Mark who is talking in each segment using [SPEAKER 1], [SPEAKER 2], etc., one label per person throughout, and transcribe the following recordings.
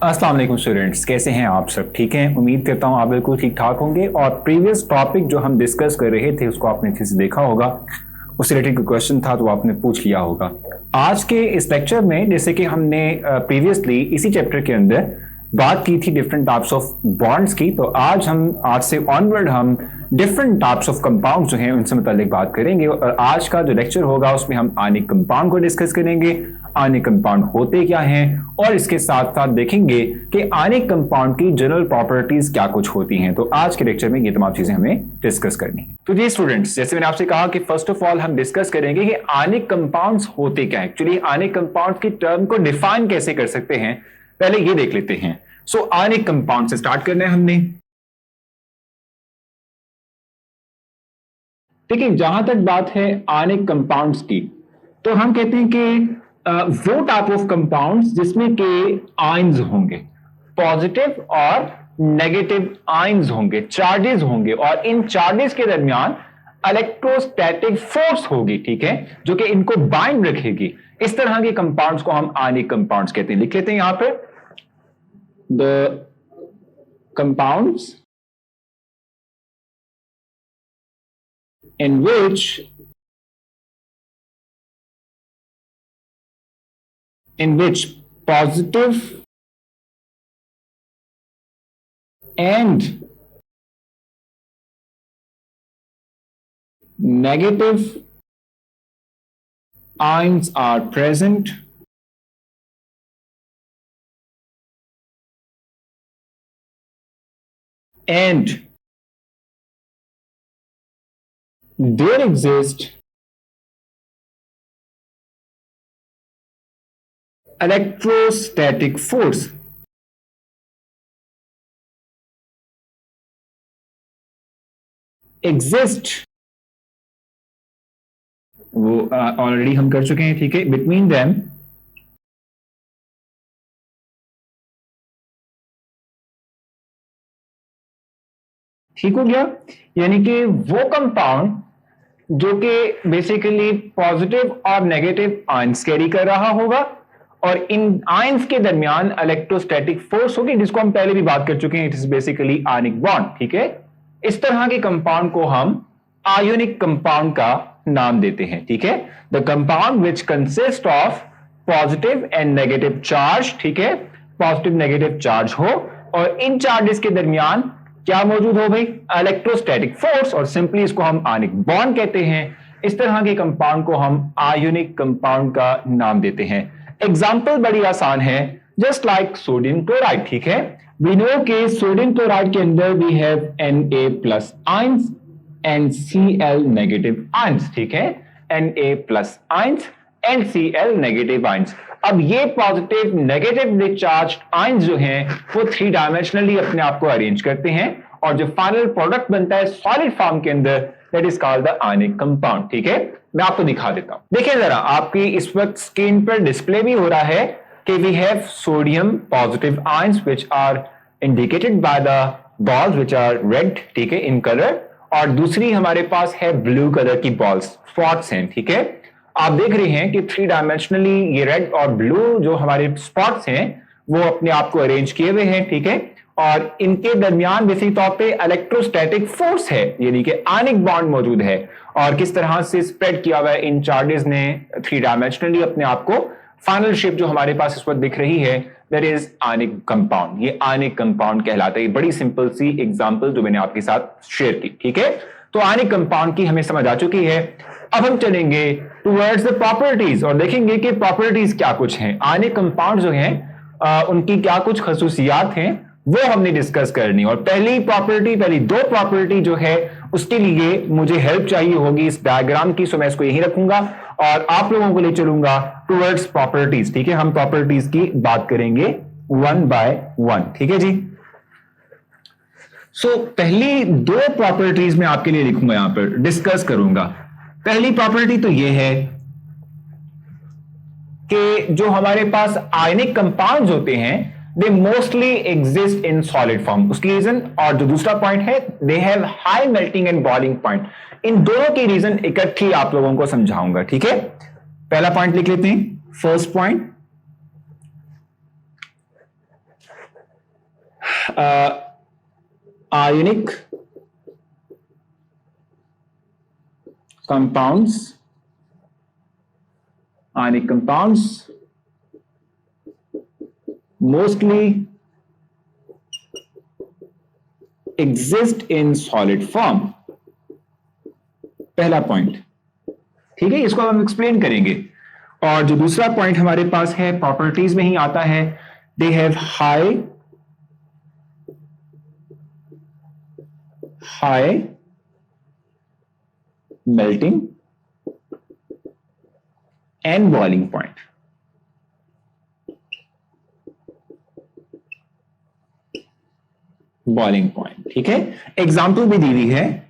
[SPEAKER 1] अस्सलाम वालेकुम स्टूडेंट्स, कैसे हैं आप सब? ठीक हैं, उम्मीद करता हूं आप बिल्कुल ठीक ठाक होंगे। और प्रीवियस टॉपिक जो हम डिस्कस कर रहे थे उसको आपने अच्छे से देखा होगा, उससे रिलेटेड कोई क्वेश्चन था तो आपने पूछ लिया होगा। आज के इस लेक्चर में जैसे कि हमने प्रीवियसली इसी चैप्टर के अंदर बात की थी डिफरेंट टाइप्स ऑफ बॉन्ड्स की, तो आज से ऑनवर्ड हम डिफरेंट टाइप्स ऑफ कंपाउंड जो हैं उनसे मुतालिक बात करेंगे। और आज का जो लेक्चर होगा उसमें हम आयनिक कंपाउंड को डिस्कस करेंगे, आयनिक कंपाउंड होते क्या हैं, और इसके साथ साथ देखेंगे कि आयनिक कंपाउंड की जनरल प्रॉपर्टीज क्या कुछ होती हैं। तो आज के लेक्चर में ये तमाम चीजें हमें डिस्कस करनी है। तो जी स्टूडेंट्स, जैसे मैंने आपसे कहा कि फर्स्ट ऑफ ऑल हम डिस्कस करेंगे कि आयनिक कंपाउंड्स होते क्या है। एक्चुअली आयनिक कंपाउंड की टर्म को डिफाइन कैसे कर सकते हैं, पहले ये देख लेते हैं। सो आयनिक कंपाउंड से स्टार्ट करना है हमने। ठीक है, जहां तक बात है आयनिक कंपाउंड्स की, तो हम कहते हैं कि वो टाइप ऑफ कंपाउंड्स जिसमें के आयंस होंगे, पॉजिटिव और नेगेटिव आयंस होंगे, चार्जेस होंगे, और इन चार्जेस के दरमियान इलेक्ट्रोस्टैटिक फोर्स होगी, ठीक है, जो कि इनको बाइंड रखेगी। इस तरह के कंपाउंड्स को हम आयनिक कंपाउंड्स कहते हैं। लिख लेते हैं यहां पे, the compounds in which positive and negative ions are present and there exists electrostatic force. Exist वो ऑलरेडी हम कर चुके हैं, ठीक है। बिटवीन देम ठीक हो गया, यानी कि वो कंपाउंड जो कि बेसिकली पॉजिटिव और नेगेटिव आयंस कैरी कर रहा होगा, और इन आयंस के दरमियान इलेक्ट्रोस्टैटिक फोर्स होगी, जिसको हम पहले भी बात कर चुके हैं। It is basically ionic bond, ठीक है। इस तरह के कंपाउंड को हम आयोनिक कंपाउंड का नाम देते हैं, ठीक है। The compound which consist of positive and negative charge, ठीक है, पॉजिटिव नेगेटिव चार्ज हो, और इन चार्जेस के दरमियान क्या मौजूद हो भाई, इलेक्ट्रोस्टैटिक फोर्स, और सिंपली इसको हम आयनिक बॉन्ड कहते हैं। इस तरह के कंपाउंड को हम आयोनिक कंपाउंड का नाम देते हैं। एग्जांपल बड़ी आसान है, जस्ट लाइक सोडियम क्लोराइड, ठीक है। वी नो के सोडियम क्लोराइड के अंदर we have Na+ ions and Cl negative ions, ठीक है, Na+ ions and Cl negative ions. अब ये पॉजिटिव नेगेटिव चार्ज आयंस जो हैं वो 3 डायमेंशनली अपने आप को अरेंज करते हैं, और जो फाइनल प्रोडक्ट बनता है सॉलिड फॉर्म के अंदर, that is called the ionic compound, ठीक है। मैं आपको दिखा देता हूं, देखिए जरा, आपकी इस वक्त स्क्रीन पर डिस्प्ले भी हो रहा है कि we have sodium positive ions which are indicated by the balls which are red, ठीक है, इन कलर, और दूसरी हमारे पास है ब्लू कलर की बॉल्स, स्पॉट्स हैं, ठीक है। आप देख रहे हैं कि 3 डायमेंशनली ये रेड और ब्लू जो हमारे स्पॉट्स हैं वो अपने आप को अरेंज किए हुए हैं, ठीक है, और इनके दरमियान बेसिक तौर पे इलेक्ट्रोस्टैटिक फोर्स है, यानी कि आयनिक बॉन्ड मौजूद है, और किस तरह से स्प्रेड किया हुआ है इन चार्जेस ने 3 डायमेंशनली अपने आप को। फाइनल शेप जो हमारे पास इस वक्त दिख रही है, दैट इज आयनिक कंपाउंड। ये आयनिक कंपाउंड कहलाता है। बड़ी सिंपल सी एग्जांपल जो मैंने आपके साथ शेयर की, ठीक है। तो आयनिक कंपाउंड की हमें समझ आ चुकी है। अब हम चलेंगे टुवर्ड्स द प्रॉपर्टीज और देखेंगे कि प्रॉपर्टीज क्या कुछ हैं, आयनिक कंपाउंड जो हैं उनकी क्या कुछ खसूसियात हैं, वो हमने डिस्कस करनी। और पहली 2 प्रॉपर्टी जो है उसके लिए मुझे हेल्प चाहिए होगी इस डायग्राम की, सो मैं इसको यहीं रखूंगा और आप लोगों को ले चलूंगा टुवर्ड्स प्रॉपर्टीज, ठीक है। हम प्रॉपर्टीज की बात करेंगे 1 बाय 1, ठीक है जी। सो पहली 2 प्रॉपर्टीज मैं आपके लिए लिखूंगा, यहां पर डिस्कस करूंगा। पहली प्रॉपर्टी तो यह है कि जो हमारे पास आयनिक कंपाउंड्स होते हैं they mostly exist in solid form, उसकी रीजन, और जो दूसरा पॉइंट है they have high melting and boiling point. इन दोनों की रीजन इकट्ठी आप लोगों को समझाऊंगा, ठीक है। पहला पॉइंट लिख लेते हैं, first point, ionic compounds mostly exist in solid form. पहला पॉइंट, ठीक है, इसको हम एक्सप्लेन करेंगे। और जो दूसरा पॉइंट हमारे पास है, प्रॉपर्टीज में ही आता है, they have high melting and boiling point. ठीक है। एग्जाम्पल भी दी हुई है,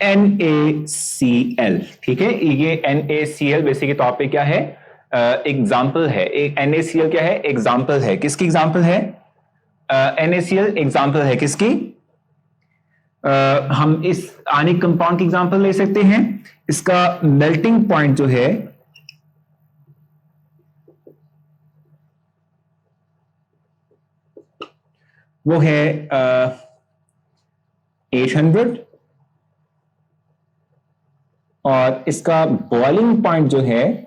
[SPEAKER 1] NaCl, ठीक है। ये NaCl बेसिक तौर पे क्या है, एग्जाम्पल है। NaCl क्या है, एग्जाम्पल है। किसकी एग्जाम्पल है? NaCl एग्जाम्पल है किसकी? हम इस आयनिक कंपाउंड की एग्जाम्पल ले सकते हैं। इसका मेल्टिंग पॉइंट जो है वो है 800 और इसका बॉइलिंग पॉइंट जो है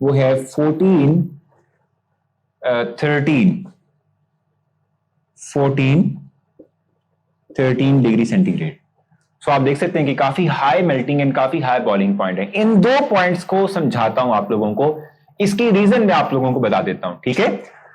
[SPEAKER 1] वो है 13 डिग्री सेंटीग्रेड। सो आप देख सकते हैं कि काफी हाई मेल्टिंग एंड काफी हाई बॉइलिंग पॉइंट है। इन दो पॉइंट्स को समझाता हूं आप लोगों को, इसकी रीजन मैं आप लोगों को बता देता हूं, ठीक है।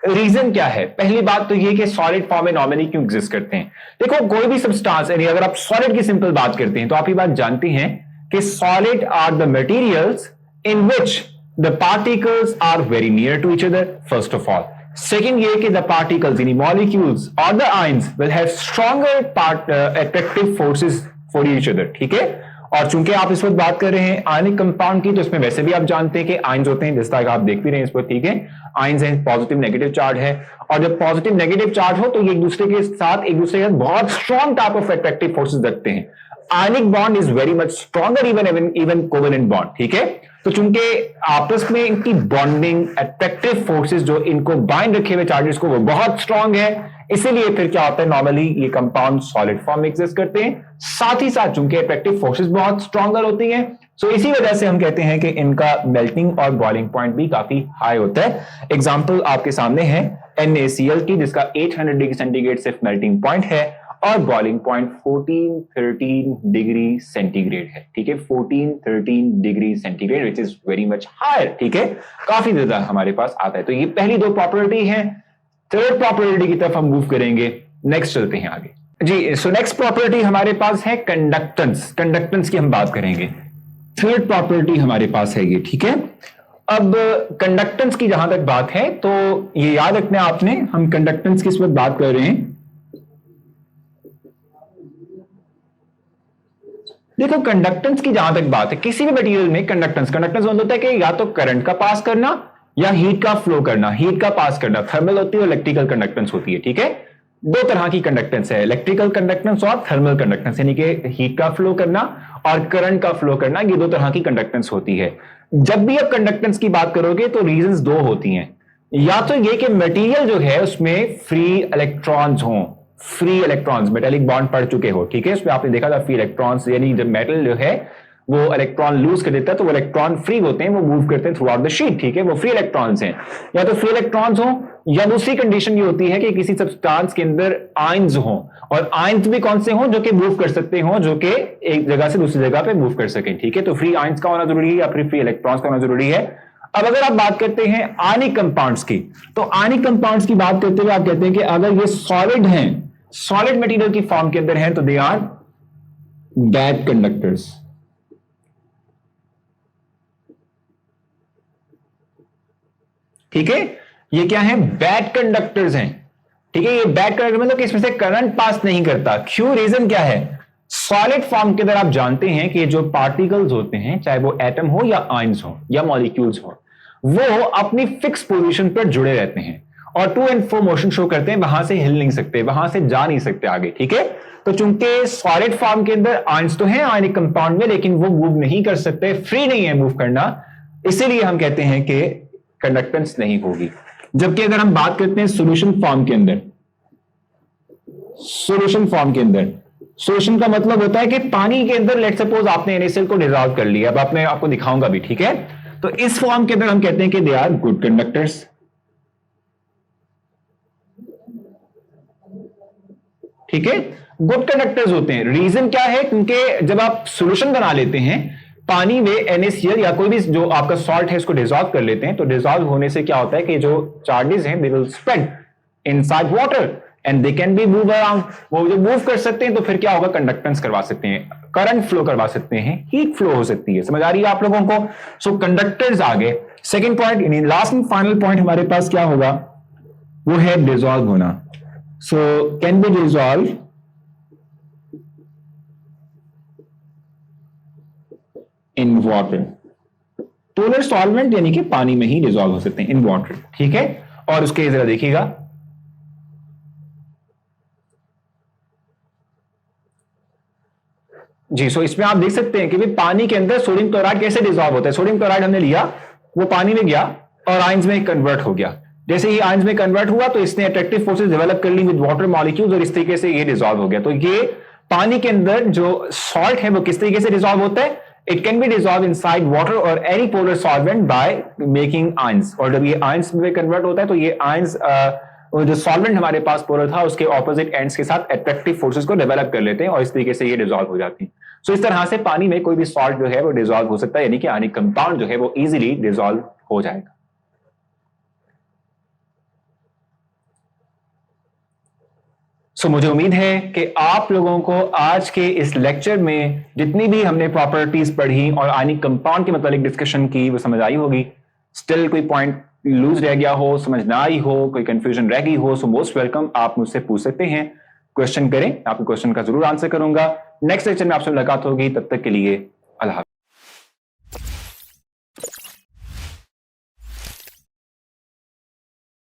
[SPEAKER 1] रीजन क्या है? पहली बात तो ये कि सॉलिड फॉर्म में नॉर्मली क्यों एग्जिस्ट करते हैं। देखो, कोई भी सब्सटेंस, यानी अगर आप सॉलिड की सिंपल बात करते हैं तो आप ये बात जानते हैं कि solid are the materials in which the particles are very near to each other, first of all. Second ये कि द पार्टिकल्स यानी मॉलिक्यूल्स और the ions will have stronger attractive forces for each other, ठीक है। और चूंकि आप इस वक्त बात कर रहे हैं आयनिक कंपाउंड की, तो इसमें वैसे भी आप जानते हैं कि आयंस होते हैं, जिस तरह आप देख भी रहे हैं इस पर, ठीक है। आयंस हैं, पॉजिटिव नेगेटिव चार्ज है, और जब पॉजिटिव नेगेटिव चार्ज हो तो ये एक दूसरे के साथ बहुत strong type of attractive forces रखते हैं। Ionic bond is very much stronger even covalent bond, ठीक है। तो चूंकि आपस में इनकी बॉन्डिंग, अट्रैक्टिव फोर्सेस जो इनको बाइंड रखे हुए चार्जेस को, वो बहुत स्ट्रॉन्ग है, इसीलिए फिर क्या होता है, नॉर्मली ये कंपाउंड सॉलिड फॉर्म में एग्जिस्ट करते हैं। साथ ही साथ चूंकि अट्रैक्टिव फोर्सेस बहुत स्ट्रॉन्गर होती हैं, सो इसी वजह से हम कहते हैं कि इनका मेल्टिंग और बॉइलिंग पॉइंट भी काफी हाई होता है। एग्जांपल आपके सामने है NaCl की, जिसका 800 डिग्री सेंटीग्रेड सिर्फ मेल्टिंग पॉइंट है और बॉइलिंग पॉइंट 14-13 डिग्री सेंटीग्रेड है, ठीक है। 14-13 degree centigrade which is very much higher, ठीक है, काफी ज्यादा हमारे पास आता है। तो ये पहली दो प्रॉपर्टी है। थर्ड प्रॉपर्टी की तरफ हम मूव करेंगे, नेक्स्ट चलते हैं आगे जी। सो नेक्स्ट प्रॉपर्टी हमारे पास है कंडक्टेंस। कंडक्टेंस की हम बात करेंगे, थर्ड प्रॉपर्टी हमारे पास है ये, ठीक है। अब कंडक्टेंस की जहां तक बात है तो ये याद रखना आपने, हम कंडक्टेंस की इस वक्त बात कर रहे हैं। देखो, कंडक्टेंस की जहां तक बात है, किसी भी मटेरियल में कंडक्टेंस मतलब होता है कि या तो करंट का पास करना या हीट का फ्लो करना, हीट का पास करना। थर्मल होती है और इलेक्ट्रिकल कंडक्टेंस होती है, ठीक है। दो तरह की कंडक्टेंस है, इलेक्ट्रिकल कंडक्टेंस और थर्मल कंडक्टेंस, यानी कि हीट का फ्लो करना और करंट का फ्लो करना, ये दो तरह की कंडक्टेंस होती है। जब भी आप कंडक्टेंस की बात करोगे तो रीजंस दो होती हैं, या तो ये कि मटेरियल जो है उसमें फ्री इलेक्ट्रॉन्स हों, फ्री इलेक्ट्रॉन्स, मेटेलिक बॉन्ड पड़ चुके हो, ठीक है। उसमें आपने देखा था फ्री इलेक्ट्रॉन्स, यानी जब मेटल जो है वो इलेक्ट्रॉन लूज कर देता है तो वो इलेक्ट्रॉन फ्री होते हैं, वो मूव करते हैं थ्रू आउट द शीट, ठीक है, वो फ्री इलेक्ट्रॉन्स हैं। या तो फ्री इलेक्ट्रॉन्स हो, या दूसरी कंडीशन ये होती है कि किसी सब्सटेंस के अंदर आयंस हो, और आयंस भी कौन से हो, जो कि मूव कर सकते हो, जो कि एक जगह से दूसरी जगह पे मूव कर सके, ठीक है। तो फ्री आयंस का होना जरूरी है या फिर फ्री इलेक्ट्रॉन्स का होना जरूरी है। अब अगर आप बात करते हैं आयनिक कंपाउंड्स की, तो आयनिक कंपाउंड्स की बात करते हुए आप कहते हैं कि अगर ये सॉलिड हैं, सॉलिड मटेरियल की फॉर्म के अंदर हैं, तो दे आर बैड कंडक्टर्स, ठीक है। ये क्या है? बैड कंडक्टर्स हैं, ठीक है। ये बैड कंडक्टर मतलब कि इसमें से करंट पास नहीं करता। क्यों? रीजन क्या है? सॉलिड फॉर्म के अंदर आप जानते हैं कि जो पार्टिकल्स होते हैं, चाहे वो एटम हो या आयंस हो या मॉलिक्यूल्स हो, वो अपनी फिक्स पोजीशन पर जुड़े रहते हैं और to and fro motion show करते हैं, वहां से हिल नहीं सकते, वहां से जा नहीं सकते आगे, ठीक है। तो चूंकि सॉलिड फॉर्म के अंदर आयंस तो हैं आयनिक कंपाउंड में, लेकिन वो मूव नहीं कर सकते, फ्री नहीं है मूव करना, इसीलिए हम कहते हैं कि कंडक्टेंस नहीं होगी। जबकि अगर हम बात करते हैं सॉल्यूशन फॉर्म के अंदर, सॉल्यूशन फॉर्म के अंदर सॉल्यूशन का मतलब होता है कि पानी के अंदर लेट सपोज आपने NaCl को डिसॉल्व कर लिया, अब मैं आपको दिखाऊंगा भी, ठीक है। तो इस फॉर्म के अंदर हम कहते हैं कि दे आर गुड कंडक्टर्स, ठीक है, गुड कंडक्टर्स होते हैं। रीजन क्या है? क्योंकि जब आप सॉल्यूशन बना लेते हैं पानी में NaCl या कोई भी जो आपका सॉल्ट है इसको डिसॉल्व कर लेते हैं, तो डिसॉल्व होने से क्या होता है कि जो चार्जेस हैं they will spread inside water and they can be move around. वो जो मूव कर सकते हैं तो फिर क्या होगा, कंडक्टेंस करवा सकते हैं, करंट फ्लो करवा सकते हैं, हीट फ्लो हो सकती है। समझ आ रही है आप लोगों को? सो कंडक्टर्स आ गए। सेकेंड पॉइंट यानी लास्ट एंड फाइनल पॉइंट हमारे पास क्या होगा, वो है डिसॉल्व होना। So can be dissolve in water. Polar solvent यानी कि पानी में ही डिसॉल्व हो सकते हैं इन वाटर, ठीक है। और उसके जरा देखिएगा, जी। सो इसमें आप देख सकते हैं कि भाई पानी के अंदर सोडियम क्लोराइड कैसे डिसॉल्व होता है। सोडियम क्लोराइड हमने लिया, वो पानी में गया और आयंस में कन्वर्ट हो गया। जैसे ही आयंस में कन्वर्ट हुआ तो इसने अट्रैक्टिव फोर्सेस डेवलप कर ली विद वाटर मॉलिक्यूल्स और इस तरीके से ये डिसॉल्व हो गया। तो ये पानी के अंदर जो सॉल्ट है वो किस तरीके से डिसॉल्व होता है, it can be dissolve inside water और any polar solvent by making ions. और जब ये आयंस में कन्वर्ट होता है तो ये आयंस जो सॉल्वेंट हमारे पास पोलर था उसके ऑपोजिट एंड्स के साथ अट्रैक्टिव फोर्सेस को डेवलप कर लेते हैं और इस तरीके से ये डिसॉल्व हो जाती है। सो इस तरह से पानी में कोई भी सॉल्ट जो है वो डिसॉल्व हो सकता है, यानी कि आयनिक कंपाउंड जो है वो इजीली डिसॉल्व हो जाएगा। सो मुझे उम्मीद है कि आप लोगों को आज के इस लेक्चर में जितनी भी हमने प्रॉपर्टीज पढ़ी और आयनिक कंपाउंड के मतलब डिस्कशन की वो समझ आई होगी। स्टिल कोई पॉइंट लूज रह गया हो, समझ ना आई हो, कोई कंफ्यूजन रह गई हो, सो मोस्ट वेलकम, आप मुझसे पूछ सकते हैं, क्वेश्चन करें, आपके क्वेश्चन का जरूर आंसर करूंगा। नेक्स्ट लेक्चर में आपसे मुलाकात होगी, तब तक के लिए